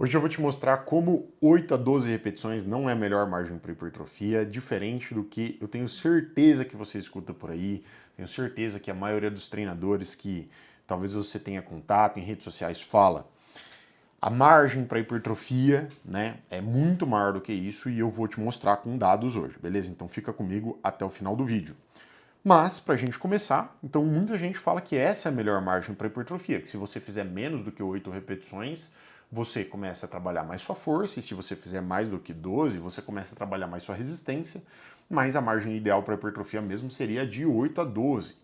Hoje eu vou te mostrar como 8 a 12 repetições não é a melhor margem para hipertrofia, diferente do que eu tenho certeza que você escuta por aí, tenho certeza que a maioria dos treinadores que talvez você tenha contato em redes sociais fala. A margem para hipertrofia, né, é muito maior do que isso e eu vou te mostrar com dados hoje, beleza? Então fica comigo até o final do vídeo. Mas, para a gente começar, então muita gente fala que essa é a melhor margem para hipertrofia, que se você fizer menos do que 8 repetições, você começa a trabalhar mais sua força, e se você fizer mais do que 12, você começa a trabalhar mais sua resistência, mas a margem ideal para hipertrofia mesmo seria de 8 a 12.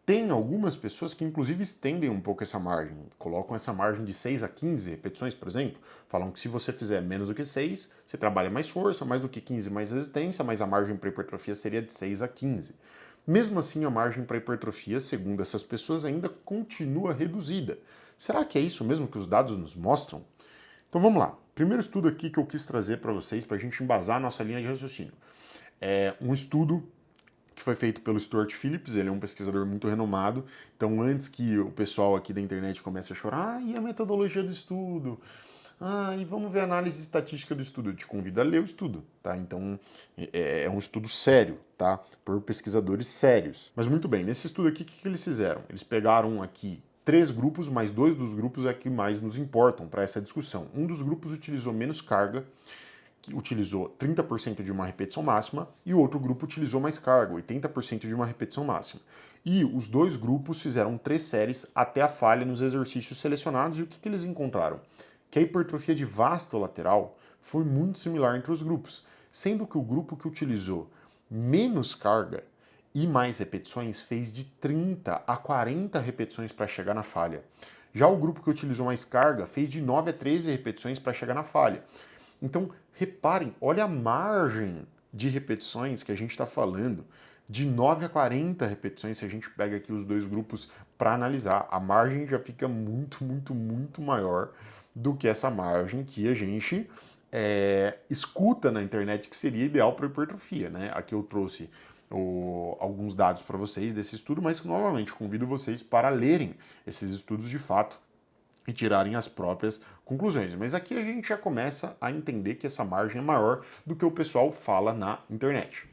Tem algumas pessoas que inclusive estendem um pouco essa margem, colocam essa margem de 6 a 15 repetições, por exemplo. Falam que se você fizer menos do que 6, você trabalha mais força, mais do que 15 mais resistência, mas a margem para hipertrofia seria de 6 a 15. Mesmo assim, a margem para hipertrofia, segundo essas pessoas, ainda continua reduzida. Será que é isso mesmo que os dados nos mostram? Então vamos lá. Primeiro estudo aqui que eu quis trazer para vocês, para a gente embasar a nossa linha de raciocínio. É um estudo que foi feito pelo Stuart Phillips, ele é um pesquisador muito renomado. Então, antes que o pessoal aqui da internet comece a chorar, e a metodologia do estudo? E vamos ver a análise estatística do estudo. Eu te convido a ler o estudo, tá? Então, é um estudo sério, tá? Por pesquisadores sérios. Mas muito bem, nesse estudo aqui, o que eles fizeram? Eles pegaram aqui 3 grupos, mas 2 dos grupos é que mais nos importam para essa discussão. Um dos grupos utilizou menos carga, que utilizou 30% de uma repetição máxima, e o outro grupo utilizou mais carga, 80% de uma repetição máxima. E os 2 grupos fizeram 3 séries até a falha nos exercícios selecionados, e o que eles encontraram? Que a hipertrofia de vasto lateral foi muito similar entre os grupos, sendo que o grupo que utilizou menos carga e mais repetições fez de 30 a 40 repetições para chegar na falha. Já o grupo que utilizou mais carga fez de 9 a 13 repetições para chegar na falha. Então, reparem, olha a margem de repetições que a gente está falando. De 9 a 40 repetições, se a gente pega aqui os 2 grupos para analisar, a margem já fica muito, muito, muito maior do que essa margem que a gente escuta na internet que seria ideal para hipertrofia, né? Aqui eu trouxe alguns dados para vocês desse estudo, mas novamente convido vocês para lerem esses estudos de fato e tirarem as próprias conclusões. Mas aqui a gente já começa a entender que essa margem é maior do que o pessoal fala na internet.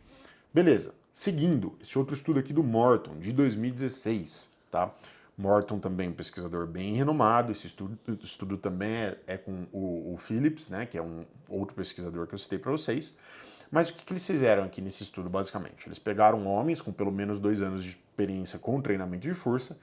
Beleza, seguindo, esse outro estudo aqui do Morton, de 2016, tá? Morton também é um pesquisador bem renomado, esse estudo também é com o Phillips, né, que é um outro pesquisador que eu citei para vocês. Mas o que eles fizeram aqui nesse estudo, basicamente? Eles pegaram homens com pelo menos 2 anos de experiência com treinamento de força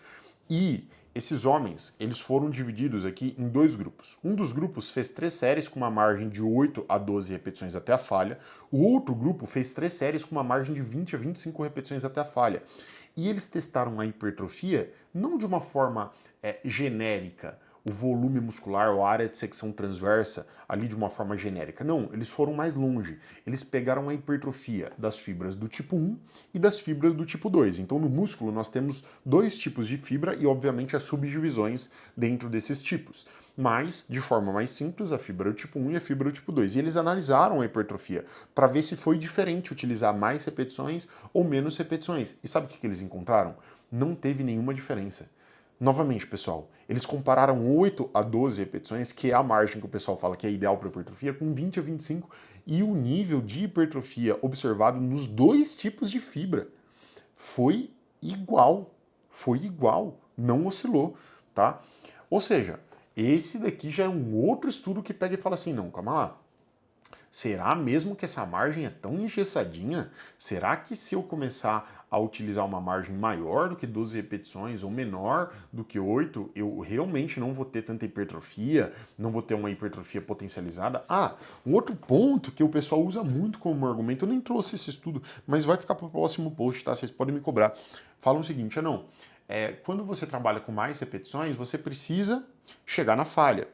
e esses homens, eles foram divididos aqui em 2 grupos. Um dos grupos fez 3 séries com uma margem de 8 a 12 repetições até a falha. O outro grupo fez 3 séries com uma margem de 20 a 25 repetições até a falha. E eles testaram a hipertrofia não de uma forma genérica, o volume muscular ou a área de secção transversa ali de uma forma genérica. Não, eles foram mais longe. Eles pegaram a hipertrofia das fibras do tipo 1 e das fibras do tipo 2. Então, no músculo, nós temos 2 tipos de fibra e, obviamente, as subdivisões dentro desses tipos. Mas, de forma mais simples, a fibra do tipo 1 e a fibra do tipo 2. E eles analisaram a hipertrofia para ver se foi diferente utilizar mais repetições ou menos repetições. E sabe o que eles encontraram? Não teve nenhuma diferença. Novamente, pessoal, eles compararam 8 a 12 repetições, que é a margem que o pessoal fala que é ideal para hipertrofia, com 20 a 25, e o nível de hipertrofia observado nos 2 tipos de fibra foi igual. Foi igual, não oscilou, tá? Ou seja, esse daqui já é um outro estudo que pega e fala assim, não, calma lá, será mesmo que essa margem é tão engessadinha? Será que se eu começar a utilizar uma margem maior do que 12 repetições ou menor do que 8, eu realmente não vou ter tanta hipertrofia, não vou ter uma hipertrofia potencializada? Um outro ponto que o pessoal usa muito como argumento, eu nem trouxe esse estudo, mas vai ficar para o próximo post, tá? Vocês podem me cobrar. Falam o seguinte, quando você trabalha com mais repetições, você precisa chegar na falha.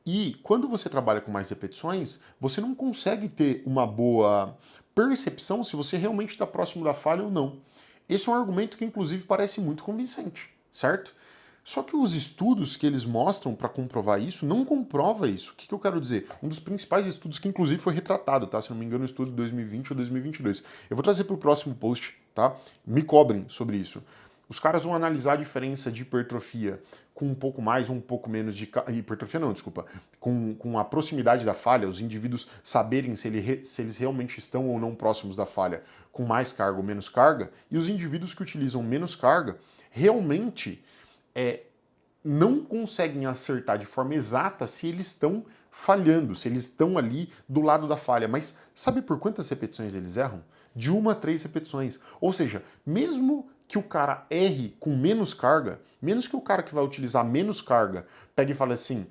E quando você trabalha com mais repetições, você não consegue ter uma boa percepção se você realmente está próximo da falha ou não. Esse é um argumento que, inclusive, parece muito convincente, certo? Só que os estudos que eles mostram para comprovar isso não comprova isso. O que eu quero dizer? Um dos principais estudos que, inclusive, foi retratado, tá? Se não me engano, o estudo de 2020 ou 2022. Eu vou trazer para o próximo post, tá? Me cobrem sobre isso. Os caras vão analisar a diferença de hipertrofia com um pouco mais ou um pouco menos de... Hipertrofia não, desculpa. Com a proximidade da falha, os indivíduos saberem se eles realmente estão ou não próximos da falha, com mais carga ou menos carga, e os indivíduos que utilizam menos carga realmente não conseguem acertar de forma exata se eles estão falhando, se eles estão ali do lado da falha. Mas sabe por quantas repetições eles erram? De 1 a 3 repetições. Ou seja, mesmo que o cara erre com menos carga, menos que o cara que vai utilizar menos carga pegue e fale assim,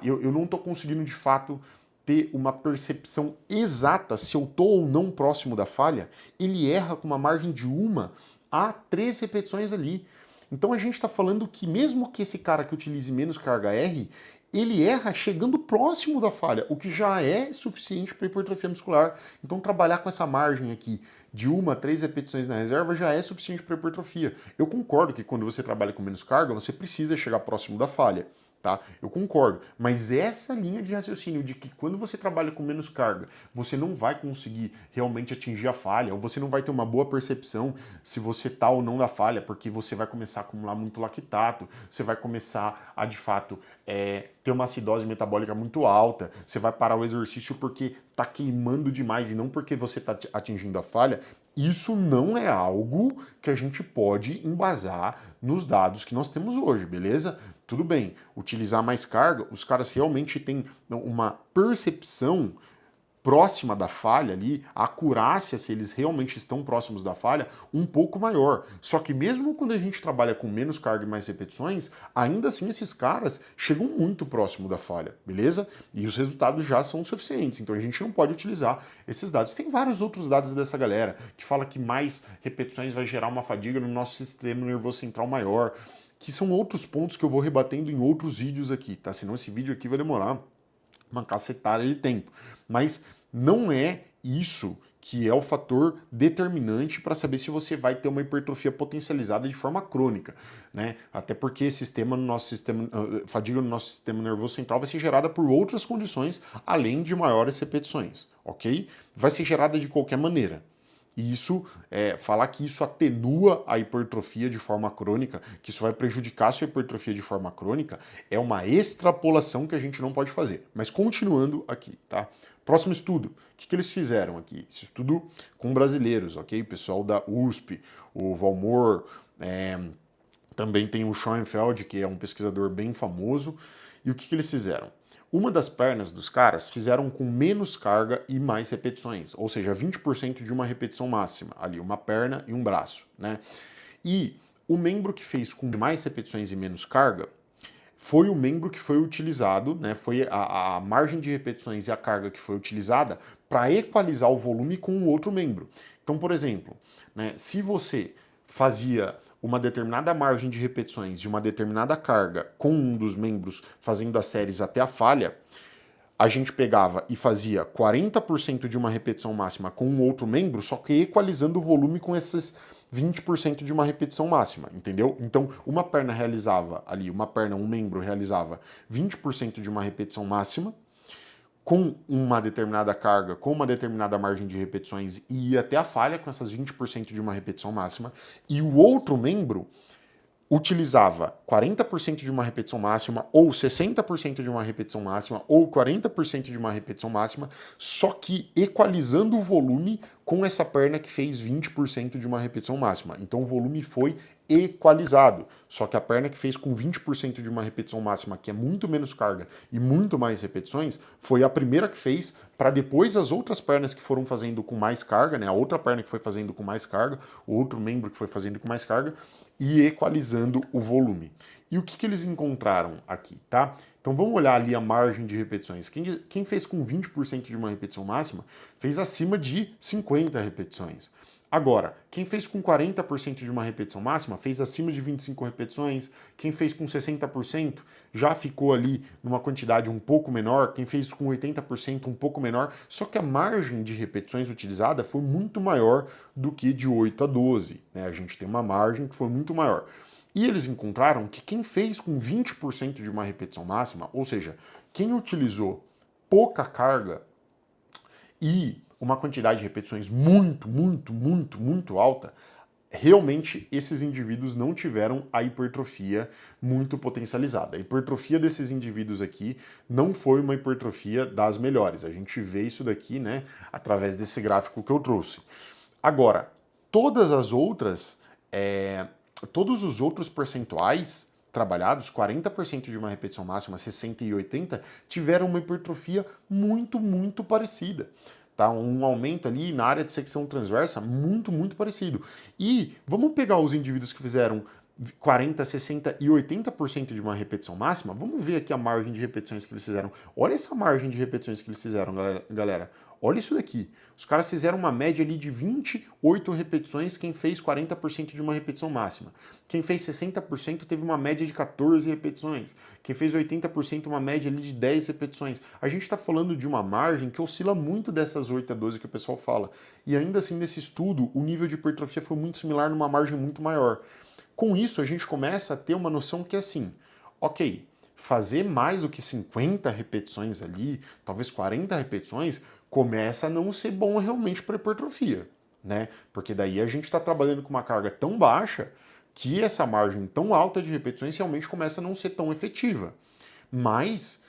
eu não estou conseguindo de fato ter uma percepção exata se eu estou ou não próximo da falha, ele erra com uma margem de 1 a 3 repetições ali. Então a gente está falando que mesmo que esse cara que utilize menos carga R, ele erra chegando próximo da falha, o que já é suficiente para hipertrofia muscular. Então trabalhar com essa margem aqui de 1 a 3 repetições na reserva já é suficiente para hipertrofia. Eu concordo que quando você trabalha com menos carga, você precisa chegar próximo da falha. Tá? Eu concordo, mas essa linha de raciocínio de que quando você trabalha com menos carga, você não vai conseguir realmente atingir a falha, ou você não vai ter uma boa percepção se você tá ou não na falha, porque você vai começar a acumular muito lactato, você vai começar a, de fato, ter uma acidose metabólica muito alta, você vai parar o exercício porque tá queimando demais e não porque você tá atingindo a falha. Isso não é algo que a gente pode embasar nos dados que nós temos hoje, beleza? Tudo bem, utilizar mais carga, os caras realmente têm uma percepção próxima da falha ali, a acurácia, se eles realmente estão próximos da falha, um pouco maior. Só que mesmo quando a gente trabalha com menos carga e mais repetições, ainda assim esses caras chegam muito próximo da falha, beleza? E os resultados já são suficientes, então a gente não pode utilizar esses dados. Tem vários outros dados dessa galera que fala que mais repetições vai gerar uma fadiga no nosso sistema nervoso central maior, que são outros pontos que eu vou rebatendo em outros vídeos aqui, tá? Senão esse vídeo aqui vai demorar uma cacetada de tempo. Mas não é isso que é o fator determinante para saber se você vai ter uma hipertrofia potencializada de forma crônica, né? Até porque fadiga no nosso sistema nervoso central vai ser gerada por outras condições além de maiores repetições, ok? Vai ser gerada de qualquer maneira. E isso, falar que isso atenua a hipertrofia de forma crônica, que isso vai prejudicar a sua hipertrofia de forma crônica, é uma extrapolação que a gente não pode fazer. Mas continuando aqui, tá? Próximo estudo. O que eles fizeram aqui? Esse estudo com brasileiros, ok? O pessoal da USP, o Valmor, também tem o Schoenfeld, que é um pesquisador bem famoso. E o que eles fizeram? Uma das pernas dos caras fizeram com menos carga e mais repetições, ou seja, 20% de uma repetição máxima, ali, uma perna e um braço, né? E o membro que fez com mais repetições e menos carga foi o membro que foi utilizado, né? Foi a margem de repetições e a carga que foi utilizada para equalizar o volume com o outro membro. Então, por exemplo, né, se você fazia uma determinada margem de repetições e uma determinada carga com um dos membros fazendo as séries até a falha, a gente pegava e fazia 40% de uma repetição máxima com um outro membro, só que equalizando o volume com esses 20% de uma repetição máxima, entendeu? Então, uma perna realizava ali, um membro realizava 20% de uma repetição máxima, com uma determinada carga, com uma determinada margem de repetições e ia até a falha com essas 20% de uma repetição máxima, e o outro membro utilizava 40% de uma repetição máxima, ou 60% de uma repetição máxima, ou 40% de uma repetição máxima, só que equalizando o volume com essa perna que fez 20% de uma repetição máxima. Então o volume foi equalizado. Só que a perna que fez com 20% de uma repetição máxima, que é muito menos carga e muito mais repetições, foi a primeira que fez, para depois as outras pernas que foram fazendo com mais carga, né? A outra perna que foi fazendo com mais carga, o outro membro que foi fazendo com mais carga, e equalizando o volume. E o que eles encontraram aqui, tá? Então vamos olhar ali a margem de repetições. Quem fez com 20% de uma repetição máxima fez acima de 50 repetições. Agora, quem fez com 40% de uma repetição máxima fez acima de 25 repetições. Quem fez com 60% já ficou ali numa quantidade um pouco menor. Quem fez com 80% um pouco menor. Só que a margem de repetições utilizada foi muito maior do que de 8 a 12. Né? A gente tem uma margem que foi muito maior. E eles encontraram que quem fez com 20% de uma repetição máxima, ou seja, quem utilizou pouca carga e uma quantidade de repetições muito alta, realmente esses indivíduos não tiveram a hipertrofia muito potencializada. A hipertrofia desses indivíduos aqui não foi uma hipertrofia das melhores. A gente vê isso daqui, né, através desse gráfico que eu trouxe. Agora, todas as outras, todos os outros percentuais trabalhados, 40% de uma repetição máxima, 60 e 80, tiveram uma hipertrofia muito parecida. Tá? Um aumento ali na área de secção transversa muito parecido. E vamos pegar os indivíduos que fizeram 40, 60 e 80% de uma repetição máxima, vamos ver aqui a margem de repetições que eles fizeram. Olha essa margem de repetições que eles fizeram, galera. Olha isso daqui. Os caras fizeram uma média ali de 28 repetições, quem fez 40% de uma repetição máxima. Quem fez 60% teve uma média de 14 repetições. Quem fez 80% uma média ali de 10 repetições. A gente está falando de uma margem que oscila muito dessas 8 a 12 que o pessoal fala. E ainda assim, nesse estudo, o nível de hipertrofia foi muito similar numa margem muito maior. Com isso, a gente começa a ter uma noção que é assim, ok, fazer mais do que 50 repetições ali, talvez 40 repetições, começa a não ser bom realmente para hipertrofia, né? Porque daí a gente está trabalhando com uma carga tão baixa que essa margem tão alta de repetições realmente começa a não ser tão efetiva. Mas,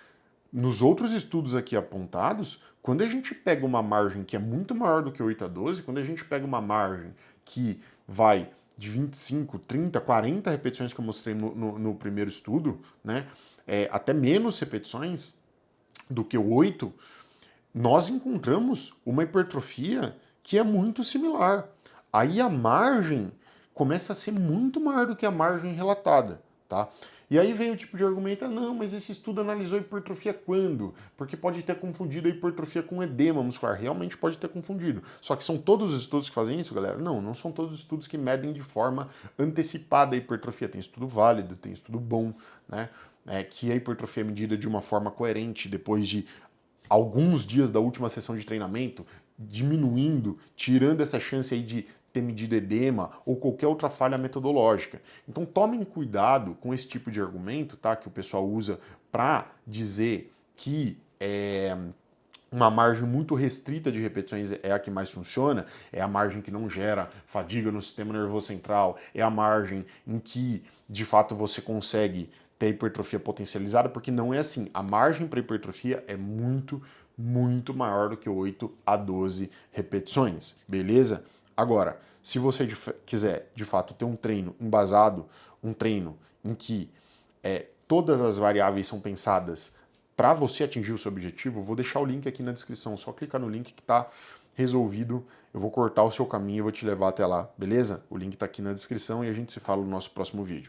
nos outros estudos aqui apontados, quando a gente pega uma margem que é muito maior do que 8 a 12, quando a gente pega uma margem que vai de 25, 30, 40 repetições que eu mostrei no primeiro estudo, né, até menos repetições do que 8, nós encontramos uma hipertrofia que é muito similar. Aí a margem começa a ser muito maior do que a margem relatada, tá? E aí vem o tipo de argumento, não, mas esse estudo analisou hipertrofia quando? Porque pode ter confundido a hipertrofia com edema muscular. Realmente pode ter confundido. Só que são todos os estudos que fazem isso, galera? Não, não são todos os estudos que medem de forma antecipada a hipertrofia. Tem estudo válido, tem estudo bom, né? Que a hipertrofia é medida de uma forma coerente depois de alguns dias da última sessão de treinamento, diminuindo, tirando essa chance aí de ter medido edema ou qualquer outra falha metodológica. Então tomem cuidado com esse tipo de argumento, tá? Que o pessoal usa para dizer que uma margem muito restrita de repetições é a que mais funciona, é a margem que não gera fadiga no sistema nervoso central, é a margem em que, de fato, você consegue ter hipertrofia potencializada, porque não é assim. A margem para hipertrofia é muito maior do que 8 a 12 repetições, beleza? Agora, se você quiser, de fato, ter um treino embasado, um treino em que todas as variáveis são pensadas para você atingir o seu objetivo, eu vou deixar o link aqui na descrição, só clicar no link que está resolvido, eu vou cortar o seu caminho e vou te levar até lá, beleza? O link está aqui na descrição e a gente se fala no nosso próximo vídeo.